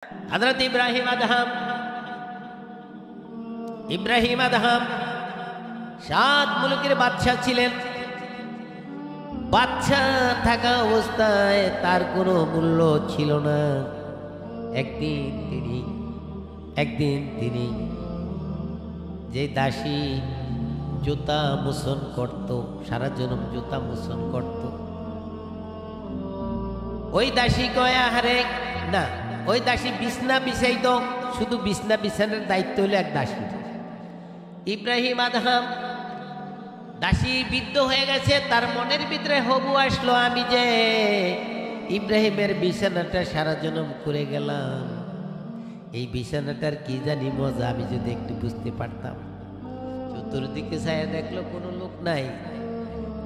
হযরত Ibrahim Adham 7 মুলুকের বাদশা ছিলেন। বাদশা থাকা অবস্থায় তার কোনো মূল্য ছিল না। একদিন তিনি যে দাসী জুতা মোচন করত, সারা জনম জুতা মোচন করত, ওই দাসী কয় আহারে না, ওই দাসী বিছনা বিছাইত, শুধু বিছনা বিছানোর দায়িত্ব হলো এক দাসী। ইব্রাহিম আদহাম দাসী বৃদ্ধ হয়ে গেছে, তার মনের ভিতরে হবু আসলো, আমি যে ইব্রাহিমের বিছানাটা সারা জনম করে গেলাম, এই বিছানাটার কি জানি মজা, আমি যদি একটু বুঝতে পারতাম। চতুর্দিকে ছায়া দেখলো কোনো লোক নাই।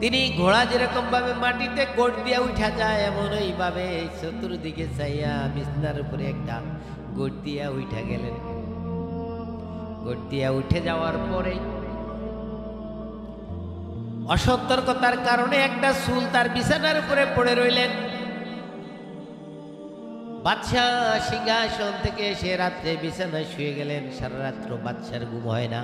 তিনি ঘোড়া যেরকম ভাবে মাটিতে গোট দিয়া উঠা যায়, এমন ওইভাবে চতুর্দিকে চাইয়া বিছনার উপরে একটা গোট দিয়া উঠা গেলেন। গোট দিয়া উঠে যাওয়ার পরে অসতর্কতার কারণে একটা চুল তার বিছানার উপরে পড়ে রইলেন। বাদশাহ সিংহাসন থেকে এসে রাত্রে বিছানায় শুয়ে গেলেন। সারা রাত্র বাদশার ঘুম হয় না।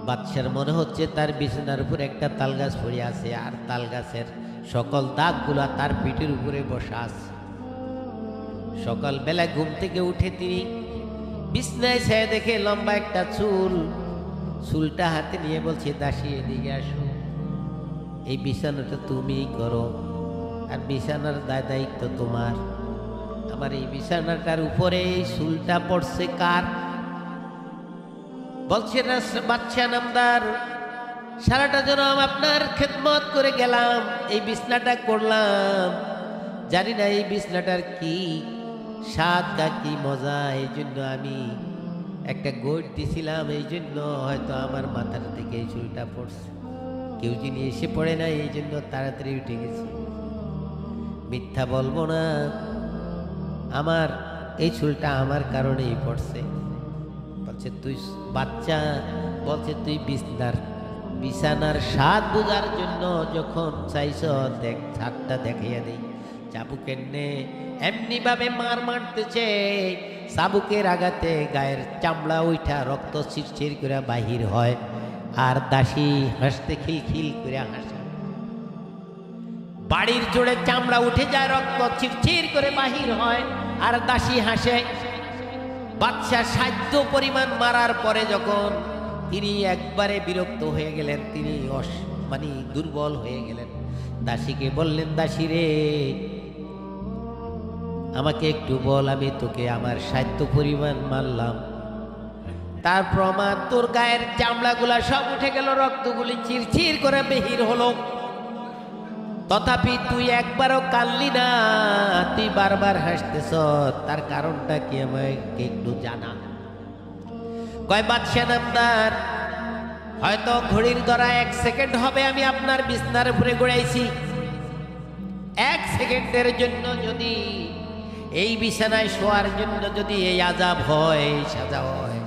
বাদশার মনে হচ্ছে তার বিছানার উপরে একটা তাল গাছ পড়ে আছে, আর তাল গাছের সকল দাগগুলা তার পিঠের উপরে বসা আছে। সকালবেলা ঘুম থেকে উঠে তিনি বিছনায় ছেয়ে দেখে লম্বা একটা চুলটা হাতে নিয়ে বলছে, দাসী এদিকে আসো, এই বিছানাটা তুমিই করো, আর বিছানার দায়িত্ব তোমার। আমার এই বিছানাটার উপরে এই চুলটা পড়ছে কার? বলছে বাদশা নামদার, সারাটা জনম আপনার খেদমত করে গেলাম, এই বিছনাটা করলাম, জানি না এই বিছনাটার কি স্বাদ বা কি মজা, এই জন্য আমি একটা গোট দিছিলাম, এই জন্য হয়তো আমার মাথার থেকে এই চুলটা পড়ছে, কেউ যিনি এসে পড়ে না, এই জন্য তাড়াতাড়ি উঠে গেছি। মিথ্যা বলবো না, আমার এই চুলটা আমার কারণেই পড়ছে। বলছে তুই বাচ্চা, বলছে তুই বিছানার স্বাদ বোঝার জন্য যখন চাইছ, দেখ ছাদটা দেখাইয়া দেই। চাবুকের নে এমনি ভাবে মারতেছে, চাবুকের আঘাতে গায়ের চামড়া উঠা রক্ত ছিরছির করে বাহির হয়, আর দাসী হাসতে খিলখিল করে হাসে। বাড়ির জোড়ে চামড়া উঠে যায়, রক্ত ছিরছির করে বাহির হয়, আর দাসী হাসে। বাদশা সাধ্য পরিমাণ মারার পরে যখন তিনি একবারে বিরক্ত হয়ে গেলেন, তিনি দুর্বল হয়ে গেলেন, দাসীকে বললেন, দাসী রে, আমাকে একটু বল, আমি তোকে আমার সাধ্য পরিমাণ মারলাম, তার প্রমাণ তোর গায়ের চামড়াগুলা সব উঠে গেল, রক্তগুলি চিরচির করে বেহির হলো, তথাপি তুই একবারও কাঁদলি না, তুই বারবার হাসতেছ, তার কারণটা কি আমাকে একটু জানা। কয় বাদশা নামদার, হয়তো ঘড়ির ধরা 1 সেকেন্ড হবে আমি আপনার বিছনার উপরে গড়াইছি। 1 সেকেন্ডের জন্য যদি এই বিছানায় শোয়ার জন্য যদি এই আযাব হয়, এই সাজা হয়,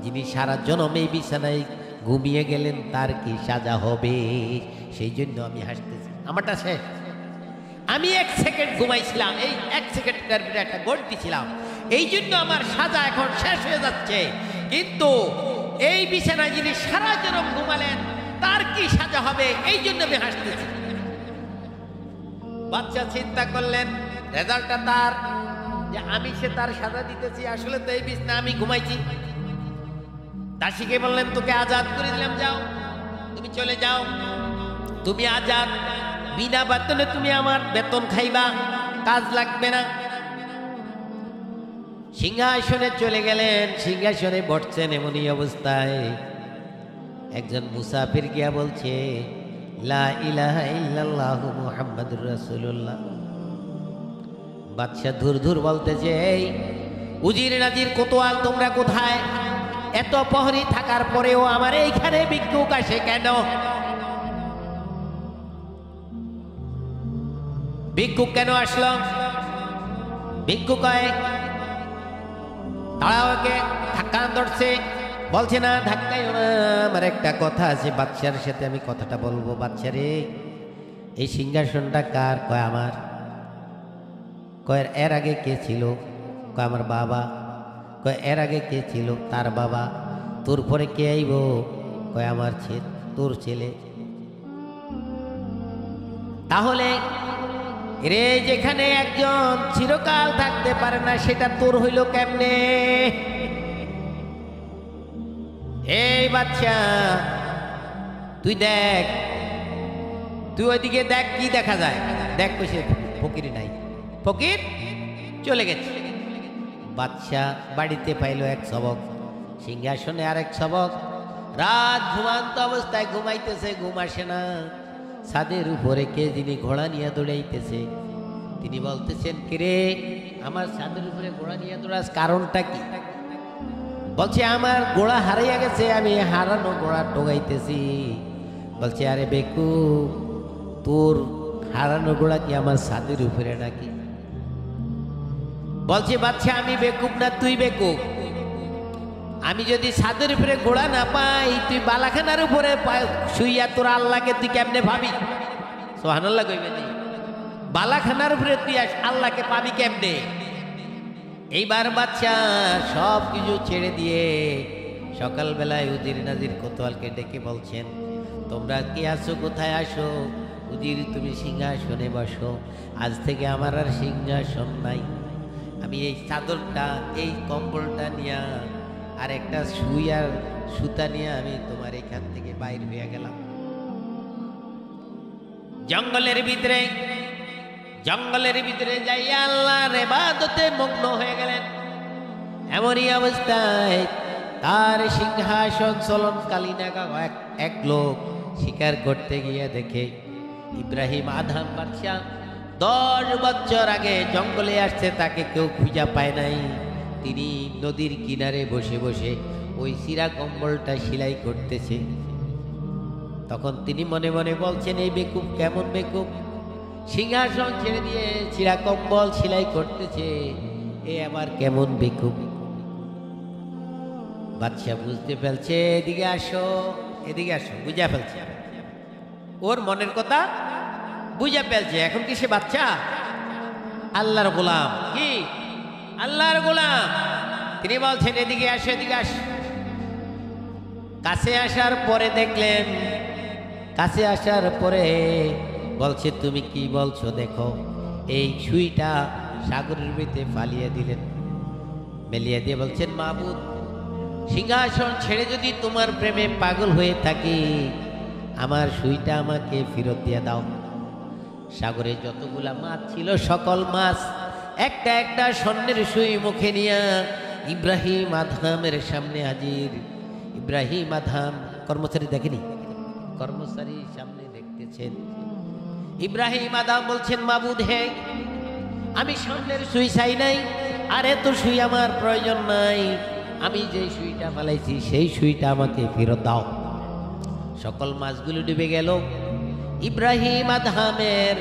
যিনি সারা জনম এই বিছানায় ঘুমিয়ে গেলেন তার কি সাজা হবে? সেই জন্য আমি হাসতেছি। আমারটা শেষ। আমি 1 সেকেন্ড ঘুমাইছিলাম, এই 1 সেকেন্ডের ভিতরে একটা গোট দিছিলাম, এই জন্য আমার সাজা এখন শেষ হয়ে যাচ্ছে। কিন্তু এই বিছানায় যিনি সারা জনম ঘুমালেন তার কি সাজা হবে, এই জন্য আমি হাসতেছি। বাচ্চা চিন্তা করলেন রেজাল্টটা তার, যে আমি সে তার সাজা দিতেছি, আসলে তো এই বিছনা আমি ঘুমাইছি। দাসীকে বললেন, তোকে আজাদ করে দিলাম, যাও, তুমি চলে যাও, তুমি আজাদ, বিনা বেতনে তুমি আমার বেতন খাইবা, কাজ লাগবে না। সিংহাসনে চলে গেলেন, সিংহাসনে বসছেন, এমনই অবস্থায় একজন মুসাফির গিয়া বলছে, লা ইলাহা ইল্লাল্লাহু মুহাম্মাদুর রাসূলুল্লাহ। বাদশা ধুর ধুর বলতেছে, এই উজির নাজির কোতোয়াল, তোমরা কোথায়? এত প্রহরী থাকার পরেও আমার এইখানে ভিক্ষুক আসে কেন? ভিক্ষুক কেন আসলো? ভিক্ষুক কয়, তারা ওকে ধাক্কা ধরছে। বলছে, না ধাক্কাইও না, আমার একটা কথা আছে বাদশার সাথে, আমি কথাটা বলবো। বাদশা রে, এই সিংহাসনটা কার? কয় আমার। কয় এর আগে কে ছিল? কয় আমার বাবা। কয় এর আগে কে ছিল? তার বাবা। তোর পরে কে আইব? কয় আমার ছেলে, তোর ছেলে। তাহলে রে যেখানে একজন চিরকাল থাকতে পারে না সেটা তোর হইল কেমনে? এই বাচ্চা তুই দেখ, তুই ওইদিকে দেখ কি দেখা যায়। দেখ কইছে ফকির নাই, ফকির চলে গেছে। বাচ্চা বাড়িতে পাইল এক সবক, সিংহাসনে আরেক সবক। রাত ঘুমান্ত অবস্থায় ঘুমাইতেছে, ঘুম আসে না। ছাদের উপরে কে যিনি ঘোড়া নিয়ে দৌড়াইতেছে। তিনি বলতেছেন, কিরে আমার ছাদের উপরে ঘোড়া নিয়ে দৌড়াস, কারণটা কি? বলছে আমার ঘোড়া হারাইয়া গেছে, আমি হারানো ঘোড়া টোগাইতেছি। বলছে আরে বেকু, তোর হারানো ঘোড়া কি আমার ছাদের উপরে নাকি? বলছে বাচ্চা আমি বেকুব না, তুই বেকুব। আমি যদি ছাদের উপরে ঘোড়া না পাই, তুই বালাখানার উপরে শুইয়া তোর আল্লাহকে তুই কেমনে ভাবি? সুবহানাল্লাহ কইবে নি? বালাখানার উপরে তুই আল্লাহকে পাবি কেমনে? এইবার বাচ্চা সব কিছু ছেড়ে দিয়ে সকালবেলায় উজির নাজির কোতোয়ালকে ডেকে বলছেন, তোমরা কি আসো, কোথায় আসো? উজির তুমি সিংহাসনে বসো, আজ থেকে আমার আর সিংহাসন নাই। আমি এই চাদরটা, এই কম্বলটা নিয়ে আর একটা সুই আর সুতা নিয়ে আমি তোমার এখান থেকে বাইর হয়ে গেলাম। জঙ্গলের ভিতরে যাইয়া আল্লাহর ইবাদতে মগ্ন হয়ে গেলেন। এমনই অবস্থায় তার সিংহাসন চলনকালীন এক লোক শিকার করতে গিয়ে দেখে ইব্রাহিম আদম বাদশা 10 বছর আগে জঙ্গলে আসছে, তাকে কেউ খুঁজে পায় নাই। তিনি নদীর কিনারে বসে বসে ওই চিরা কম্বলটা সেলাই করতেছে। তখন তিনি মনে মনে বলছেন, এই বেকুব কেমন বেকুব, সিংহাসন ছেড়ে দিয়ে চিরা কম্বল সেলাই করতেছে, এ আবার কেমন বেকুব। বাদশা বুঝতে ফেলছে, এদিকে আসো, এদিকে আসো, বুঝা ফেলছে, ওর মনের কথা বুঝা ফেলছে। এখন কি সে বাচ্চা? আল্লাহর গোলাম। কি আল্লাহর গোলাম? তিনি বলছেন এদিকে আসো, এদিকে আস। কাছে আসার পরে দেখলেন, কাছে আসার পরে বলছে, তুমি কি বলছো দেখো। এই সুইটা সাগরের ভিতরে ফালিয়ে দিলেন, মেলিয়ে দিয়ে বলছেন, মাবুদ, সিংহাসন ছেড়ে যদি তোমার প্রেমে পাগল হয়ে থাকি, আমার সুইটা আমাকে ফেরত দিয়ে দাও। সাগরে যতগুলা মাছ ছিল সকল মাছ একটা একটা স্বর্ণের সুই মুখে নিয়ে ইব্রাহিম আদমের সামনে হাজির। ইব্রাহিম আদম কর্মচারী দেখেনি, কর্মচারী সামনে দেখতেছেন। ইব্রাহিম আদম বলছেন, মাবুদ হে, আমি স্বর্ণের সুই চাই নাই, আর এত সুই আমার প্রয়োজন নাই। আমি যে সুইটা ফালাইছি সেই সুইটা আমাকে ফেরত দাও। সকল মাছগুলো ডুবে গেল। ইব্রাহিম আদমের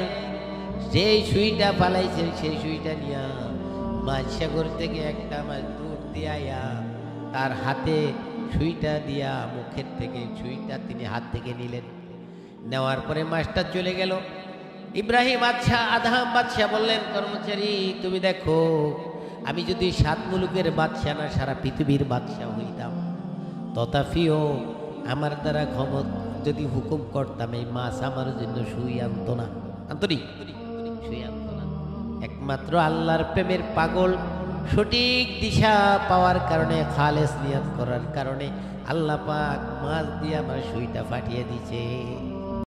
যে সুইটা ফালাইছে সেই সুইটা নিয়া মাছ সাগর থেকে একটা মাছ দূর দিয়া তার হাতে সুইটা দিয়া মুখের থেকে সুইটা তিনি হাত থেকে নিলেন। নেওয়ার পরে মাছটা চলে গেল। ইব্রাহিম আদম বাদশাহ বললেন, কর্মচারী তুমি দেখো, আমি যদি 7 মুলুকের বাদশাহ না সারা পৃথিবীর বাদশাহ হইতাম, তথাপিও আমার দ্বারা যদি হুকুম করতাম, এই মাছ আমার জন্য সুই আনতো না, আন্তরিক সুই আনতো না। একমাত্র আল্লাহর প্রেমের পাগল, সঠিক দিশা পাওয়ার কারণে, খালেস নিয়ত করার কারণে আল্লাহ পাক মাছ দিয়ে আমার সুইটা ফাটিয়ে দিছে।